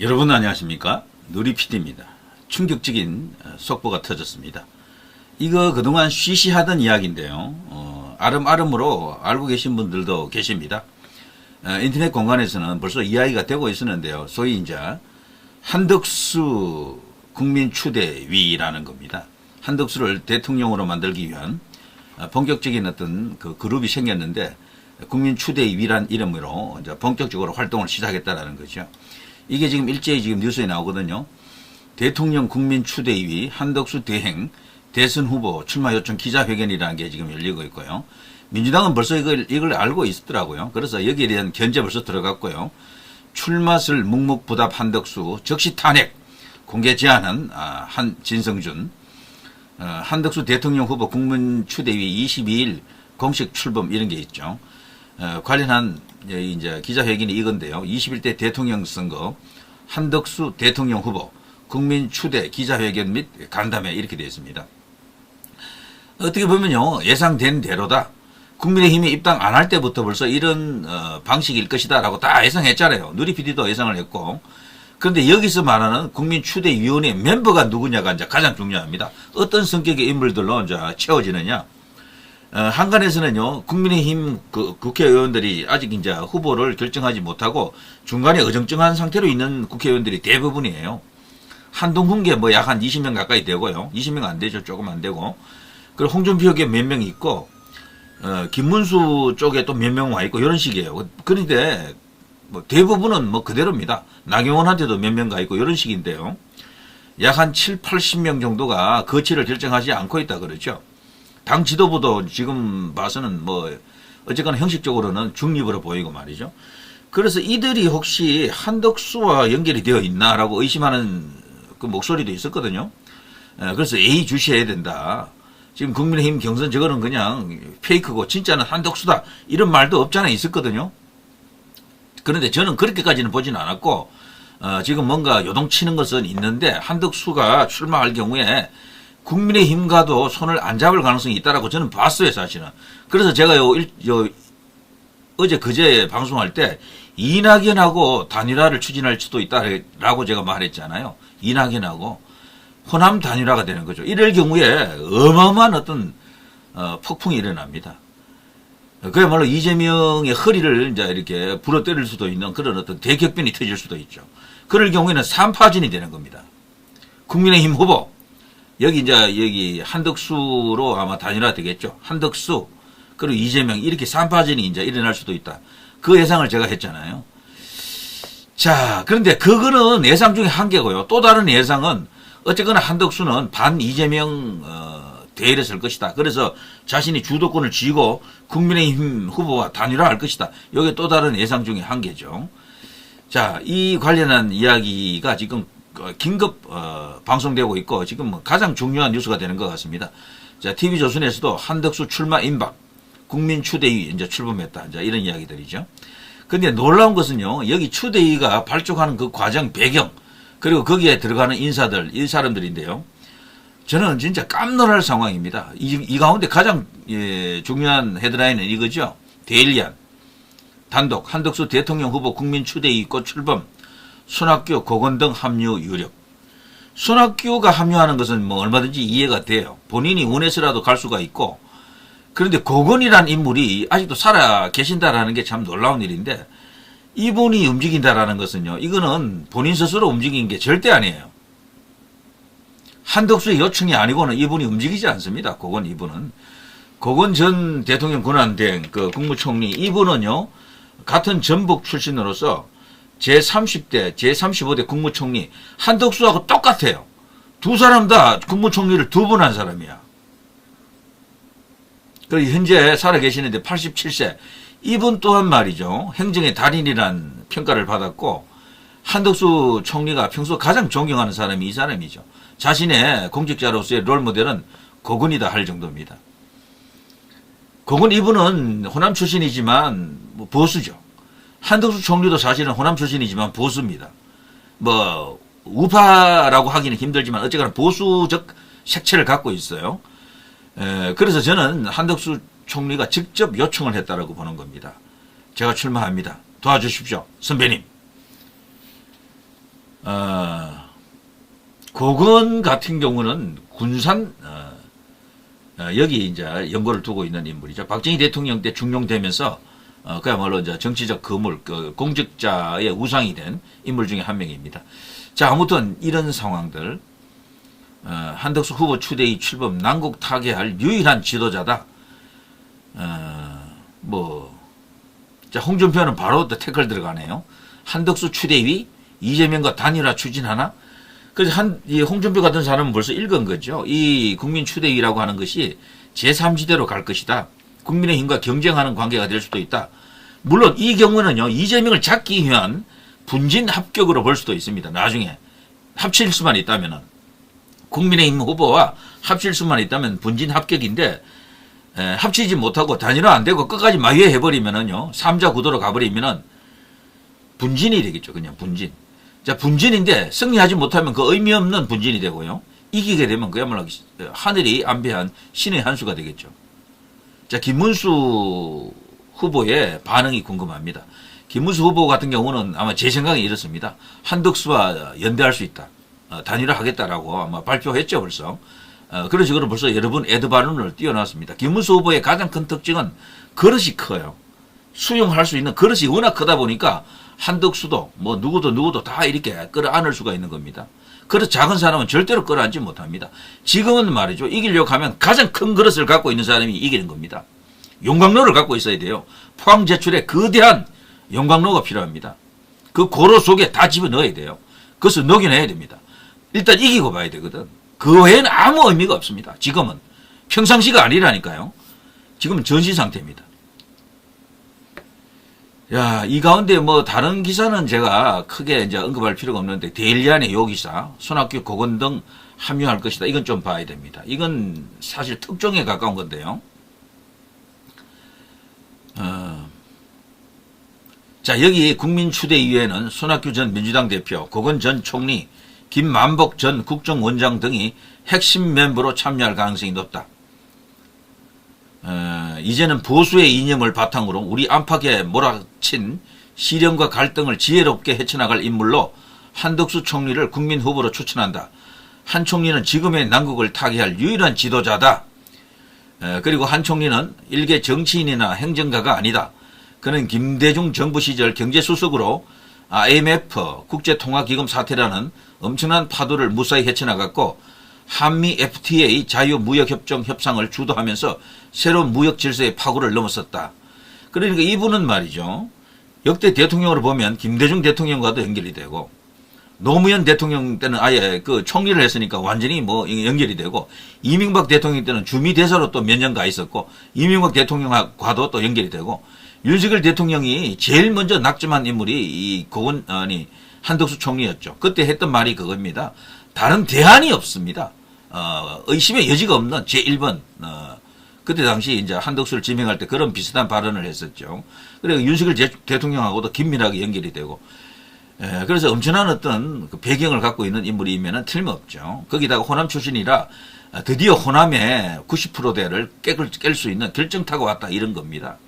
여러분 안녕하십니까? 누리PD입니다. 충격적인 속보가 터졌습니다. 이거 그동안 쉬쉬하던 이야기인데요. 아름아름으로 알고 계신 분들도 계십니다. 인터넷 공간에서는 벌써 이야기가 되고 있었는데요. 소위 이제 한덕수 국민추대위라는 겁니다. 한덕수를 대통령으로 만들기 위한 본격적인 어떤 그 그룹이 생겼는데 국민추대위란 이름으로 이제 본격적으로 활동을 시작했다라는 거죠. 이게 지금 일제히 지금 뉴스에 나오거든요. 대통령 국민추대위 한덕수 대행 대선 후보 출마 요청 기자회견이라는 게 지금 열리고 있고요. 민주당은 벌써 이걸 알고 있었더라고요. 그래서 여기에 대한 견제 벌써 들어갔고요. 출마설 묵묵부답 한덕수 즉시 탄핵 공개 제안한 진성준 한덕수 대통령 후보 국민추대위 22일 공식 출범 이런 게 있죠. 관련한 이제 기자회견이 이건데요. 21대 대통령 선거 한덕수 대통령 후보 국민추대 기자회견 및 간담회 이렇게 되어 있습니다. 어떻게 보면요. 예상된 대로다. 국민의힘이 입당 안 할 때부터 벌써 이런 방식일 것이다 라고 다 예상했잖아요. 누리PD도 예상을 했고. 그런데 여기서 말하는 국민추대위원회 멤버가 누구냐가 이제 가장 중요합니다. 어떤 성격의 인물들로 이제 채워지느냐. 한간에서는요, 국민의힘 국회의원들이 아직 이제 후보를 결정하지 못하고 중간에 어정쩡한 상태로 있는 국회의원들이 대부분이에요. 한동훈계 뭐 약 한 20명 가까이 되고요. 20명 안 되죠. 조금 안 되고. 그리고 홍준표계 몇 명 있고, 김문수 쪽에 또 몇 명 와 있고, 이런 식이에요. 그런데, 뭐 대부분은 뭐 그대로입니다. 나경원한테도 몇 명 가 있고, 이런 식인데요. 약 한 7, 80명 정도가 거취를 결정하지 않고 있다 그러죠. 당 지도부도 지금 봐서는 뭐 어쨌거나 형식적으로는 중립으로 보이고 말이죠. 그래서 이들이 혹시 한덕수와 연결이 되어 있나라고 의심하는 그 목소리도 있었거든요. 그래서 예의주시해야 된다. 지금 국민의힘 경선 저거는 그냥 페이크고 진짜는 한덕수다 이런 말도 없잖아 있었거든요. 그런데 저는 그렇게까지는 보지는 않았고 지금 뭔가 요동치는 것은 있는데 한덕수가 출마할 경우에 국민의힘과도 손을 안 잡을 가능성이 있다라고 저는 봤어요, 사실은. 그래서 제가 어제 그제 방송할 때 이낙연하고 단일화를 추진할 수도 있다라고 제가 말했잖아요. 이낙연하고 호남 단일화가 되는 거죠. 이럴 경우에 어마어마한 어떤 폭풍이 일어납니다. 그야말로 이재명의 허리를 이제 이렇게 부러뜨릴 수도 있는 그런 어떤 대격변이 터질 수도 있죠. 그럴 경우에는 3파전이 되는 겁니다. 국민의힘 후보 여기 한덕수로 아마 단일화 되겠죠. 한덕수, 그리고 이재명, 이렇게 3파전이 이제 일어날 수도 있다. 그 예상을 제가 했잖아요. 자, 그런데 그거는 예상 중에 한계고요. 또 다른 예상은 어쨌거나 한덕수는 반 이재명, 대열에 설 것이다. 그래서 자신이 주도권을 쥐고 국민의힘 후보와 단일화할 것이다. 이게 또 다른 예상 중에 한계죠. 자, 이 관련한 이야기가 지금 긴급 방송되고 있고 지금 가장 중요한 뉴스가 되는 것 같습니다. 자, TV조선에서도 한덕수 출마 임박, 국민추대위 이제 출범했다. 이제 이런 이야기들이죠. 근데 놀라운 것은요, 여기 추대위가 발족하는 그 과정 배경, 그리고 거기에 들어가는 인사들, 이 사람들인데요. 저는 진짜 깜놀할 상황입니다. 이 가운데 가장 중요한 헤드라인은 이거죠. 데일리안, 단독, 한덕수 대통령 후보 국민추대위 곧 출범, 손학규, 고건등 합류 유력. 손학규가 합류하는 것은 뭐 얼마든지 이해가 돼요. 본인이 원해서라도 갈 수가 있고. 그런데 고건이란 인물이 아직도 살아 계신다라는 게 참 놀라운 일인데 이분이 움직인다라는 것은요. 이거는 본인 스스로 움직인 게 절대 아니에요. 한덕수의 요청이 아니고는 이분이 움직이지 않습니다. 고건 이분은. 고건 전 대통령 권한대행 그 국무총리 이분은요. 같은 전북 출신으로서 제30대, 제35대 국무총리 한덕수하고 똑같아요. 두 사람 다 국무총리를 2번 한 사람이야. 그리고 현재 살아계시는데 87세. 이분 또한 말이죠. 행정의 달인이란 평가를 받았고 한덕수 총리가 평소 가장 존경하는 사람이 이 사람이죠. 자신의 공직자로서의 롤모델은 고건이다 할 정도입니다. 고건 이분은 호남 출신이지만 뭐 보수죠. 한덕수 총리도 사실은 호남 출신이지만 보수입니다. 뭐 우파라고 하기는 힘들지만 어쨌거나 보수적 색채를 갖고 있어요. 그래서 저는 한덕수 총리가 직접 요청을 했다라고 보는 겁니다. 제가 출마합니다. 도와주십시오. 선배님. 고건 같은 경우는 군산 여기 이제 연고를 두고 있는 인물이죠. 박정희 대통령 때 중용되면서 그야말로 이제 정치적 거물, 공직자의 우상이 된 인물 중에 한 명입니다. 자, 아무튼 이런 상황들, 한덕수 후보 추대위 출범 난국 타개할 유일한 지도자다. 자, 홍준표는 바로 또 태클 들어가네요. 한덕수 추대위 이재명과 단일화 추진하나? 그래서 이 홍준표 같은 사람은 벌써 읽은 거죠. 이 국민 추대위라고 하는 것이 제3지대로 갈 것이다. 국민의힘과 경쟁하는 관계가 될 수도 있다. 물론 이 경우는요, 이재명을 잡기 위한 분진 합격으로 볼 수도 있습니다. 나중에 합칠 수만 있다면은, 국민의힘 후보와 합칠 수만 있다면 분진 합격인데, 합치지 못하고 단일화 안 되고 끝까지 마유해버리면은요, 3자 구도로 가버리면은 분진이 되겠죠. 그냥 분진. 자, 분진인데 승리하지 못하면 그 의미 없는 분진이 되고요. 이기게 되면 그야말로 하늘이 안배한 신의 한 수가 되겠죠. 자, 김문수 후보의 반응이 궁금합니다. 김문수 후보 같은 경우는 아마 제 생각에 이렇습니다. 한덕수와 연대할 수 있다. 단일화 하겠다라고 아마 발표했죠, 벌써. 그런 식으로 벌써 여러 번 애드발언을 띄워놨습니다. 김문수 후보의 가장 큰 특징은 그릇이 커요. 수용할 수 있는 그릇이 워낙 크다 보니까 한덕수도 뭐 누구도 다 이렇게 끌어안을 수가 있는 겁니다. 그릇 작은 사람은 절대로 끌어안지 못합니다. 지금은 말이죠. 이기려고 하면 가장 큰 그릇을 갖고 있는 사람이 이기는 겁니다. 용광로를 갖고 있어야 돼요. 포항 제출에 거대한 용광로가 필요합니다. 그 고로 속에 다 집어넣어야 돼요. 그것을 녹여내야 됩니다. 일단 이기고 봐야 되거든. 그 외에는 아무 의미가 없습니다. 지금은. 평상시가 아니라니까요. 지금은 전시 상태입니다. 야, 이 가운데 뭐 다른 기사는 제가 크게 이제 언급할 필요가 없는데, 데일리안의 요기사, 손학규, 고건 등 합류할 것이다. 이건 좀 봐야 됩니다. 이건 사실 특종에 가까운 건데요. 자, 여기 국민추대위에는 손학규 전 민주당 대표, 고건 전 총리, 김만복 전 국정원장 등이 핵심 멤버로 참여할 가능성이 높다. 이제는 보수의 이념을 바탕으로 우리 안팎에 몰아친 시련과 갈등을 지혜롭게 헤쳐나갈 인물로 한덕수 총리를 국민 후보로 추천한다. 한 총리는 지금의 난국을 타개할 유일한 지도자다. 그리고 한 총리는 일개 정치인이나 행정가가 아니다. 그는 김대중 정부 시절 경제수석으로 IMF 국제통화기금 사태라는 엄청난 파도를 무사히 헤쳐나갔고, 한미 FTA 자유무역협정 협상을 주도하면서 새로운 무역 질서의 파고를 넘어섰다. 그러니까 이분은 말이죠. 역대 대통령으로 보면 김대중 대통령과도 연결이 되고, 노무현 대통령 때는 아예 그 총리를 했으니까 완전히 뭐 연결이 되고, 이명박 대통령 때는 주미대사로 또 몇 년 가 있었고, 이명박 대통령과도 또 연결이 되고, 윤석열 대통령이 제일 먼저 낙점한 인물이 한덕수 총리였죠. 그때 했던 말이 그겁니다. 다른 대안이 없습니다. 의심의 여지가 없는 제1번. 그때 당시 이제 한덕수를 지명할 때 그런 비슷한 발언을 했었죠. 그리고 윤석열 대통령하고도 긴밀하게 연결이 되고, 그래서 엄청난 어떤 그 배경을 갖고 있는 인물이면은 틀림없죠. 거기다가 호남 출신이라 드디어 호남의 90%대를 깰 수 있는 결정타가 왔다, 이런 겁니다.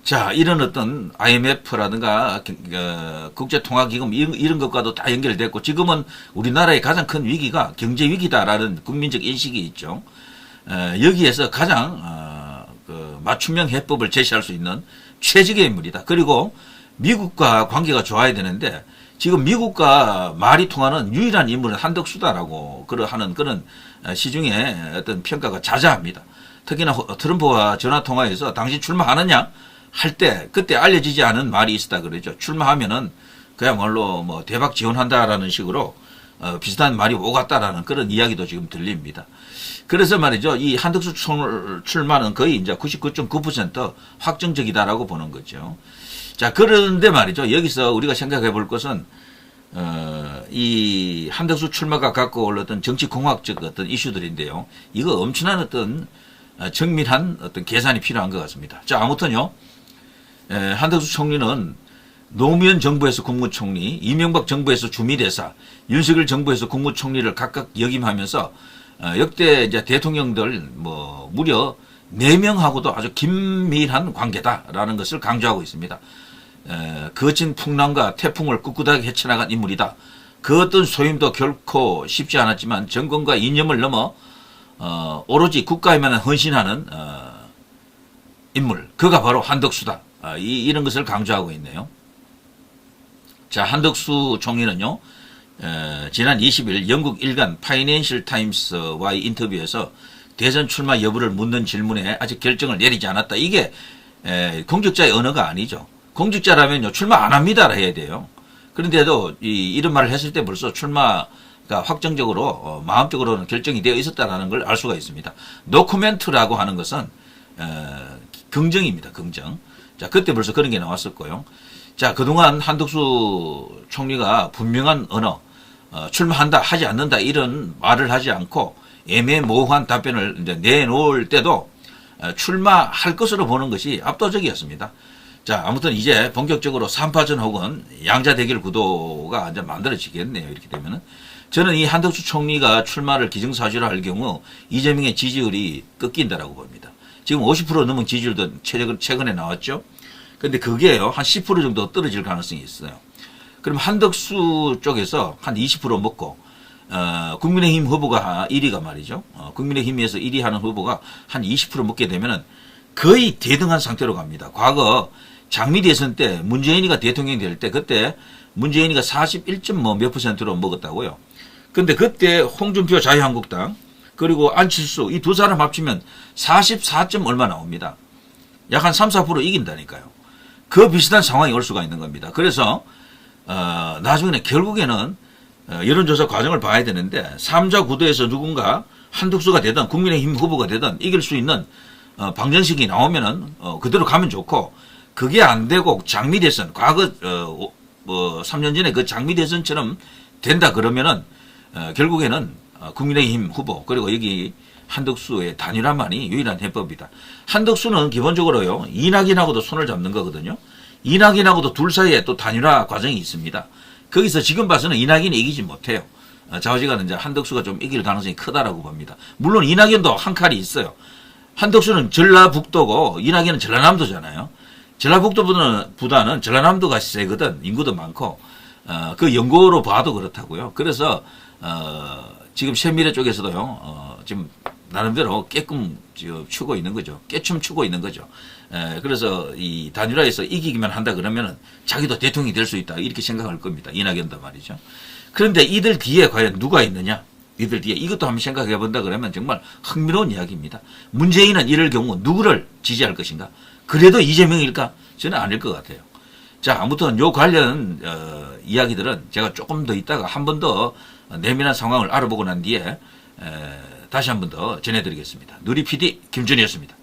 자, 이런 어떤 IMF라든가 국제통화기금 이런 것과도 다 연결됐고, 지금은 우리나라의 가장 큰 위기가 경제위기다라는 국민적 인식이 있죠. 여기에서 가장 맞춤형 해법을 제시할 수 있는 최적의 인물이다. 그리고 미국과 관계가 좋아야 되는데, 지금 미국과 말이 통하는 유일한 인물은 한덕수다라고 하는 그런 시중에 어떤 평가가 자자합니다. 특히나 트럼프와 전화통화에서 당신 출마하느냐 할 때 그때 알려지지 않은 말이 있었다 그러죠. 출마하면은 그야말로 뭐 대박 지원한다라는 식으로 비슷한 말이 오갔다라는 그런 이야기도 지금 들립니다. 그래서 말이죠. 이 한덕수 출마는 거의 이제 99.9% 확정적이다라고 보는 거죠. 자, 그런데 말이죠. 여기서 우리가 생각해 볼 것은 이 한덕수 출마가 갖고 올 어떤 정치공학적 어떤 이슈들인데요. 이거 엄청난 어떤 정밀한 어떤 계산이 필요한 것 같습니다. 자, 아무튼요. 한덕수 총리는 노무현 정부에서 국무총리, 이명박 정부에서 주미대사, 윤석열 정부에서 국무총리를 각각 역임하면서 역대 이제 대통령들 무려 4명하고도 아주 긴밀한 관계다라는 것을 강조하고 있습니다. 거친 풍랑과 태풍을 꿋꿋하게 헤쳐나간 인물이다. 그 어떤 소임도 결코 쉽지 않았지만 정권과 이념을 넘어 오로지 국가에만 헌신하는 인물, 그가 바로 한덕수다. 이런 것을 강조하고 있네요. 자, 한덕수 총리는요, 지난 20일 영국 일간 파이낸셜 타임스와의 인터뷰에서 대선 출마 여부를 묻는 질문에 아직 결정을 내리지 않았다. 이게 공직자의 언어가 아니죠. 공직자라면요, 출마 안 합니다라 해야 돼요. 그런데도 이런 말을 했을 때 벌써 출마가 확정적으로 마음적으로는 결정이 되어 있었다라는 걸 알 수가 있습니다. 노코멘트라고 하는 것은 긍정입니다. 긍정. 자, 그때 벌써 그런 게 나왔었고요. 자, 그동안 한덕수 총리가 분명한 언어, 출마한다, 하지 않는다, 이런 말을 하지 않고 애매모호한 답변을 이제 내놓을 때도 출마할 것으로 보는 것이 압도적이었습니다. 자, 아무튼 이제 본격적으로 3파전 혹은 양자 대결 구도가 이제 만들어지겠네요. 이렇게 되면은. 저는 이 한덕수 총리가 출마를 기정사실화 할 경우 이재명의 지지율이 꺾인다라고 봅니다. 지금 50% 넘은 지지율도 최근에 나왔죠. 근데 그게요, 한 10% 정도 떨어질 가능성이 있어요. 그럼 한덕수 쪽에서 한 20% 먹고, 국민의힘 후보가 1위가 말이죠. 국민의힘에서 1위 하는 후보가 한 20% 먹게 되면은 거의 대등한 상태로 갑니다. 과거 장미 대선 때 문재인이가 대통령이 될 때 그때 문재인이가 41몇 %로 먹었다고요. 근데 그때 홍준표 자유한국당 그리고 안철수 이 두 사람 합치면 44. 얼마 나옵니다. 약 한 3, 4% 이긴다니까요. 그 비슷한 상황이 올 수가 있는 겁니다. 그래서 나중에는 결국에는 여론조사 과정을 봐야 되는데 3자 구도에서 누군가 한덕수가 되든 국민의힘 후보가 되든 이길 수 있는 방정식이 나오면은 그대로 가면 좋고, 그게 안 되고 장미 대선, 과거 3년 전에 그 장미 대선처럼 된다 그러면은 결국에는 국민의힘 후보 그리고 여기 한덕수의 단일화만이 유일한 해법이다. 한덕수는 기본적으로요, 이낙연하고도 손을 잡는 거거든요. 이낙연하고도 둘 사이에 또 단일화 과정이 있습니다. 거기서 지금 봐서는 이낙연이 이기지 못해요. 좌우지간은 이제 한덕수가 좀 이길 가능성이 크다라고 봅니다. 물론 이낙연도 한 칼이 있어요. 한덕수는 전라북도고 이낙연은 전라남도잖아요. 전라북도보다는 전라남도가 세거든. 인구도 많고 그 연고로 봐도 그렇다고요. 그래서 지금 새미래 쪽에서도요, 지금 나름대로 깨끔 추고 있는 거죠. 깨춤 추고 있는 거죠. 그래서 이 단일화에서 이기기만 한다 그러면은 자기도 대통령이 될 수 있다 이렇게 생각할 겁니다. 이낙연도 말이죠. 그런데 이들 뒤에 과연 누가 있느냐? 이들 뒤에 이것도 한번 생각해 본다 그러면 정말 흥미로운 이야기입니다. 문재인은 이럴 경우 누구를 지지할 것인가? 그래도 이재명일까? 저는 아닐 것 같아요. 자, 아무튼 요 관련 이야기들은 제가 조금 더 있다가 한 번 더 내면한 상황을 알아보고 난 뒤에 다시 한 번 더 전해드리겠습니다. 누리 PD 김준이었습니다.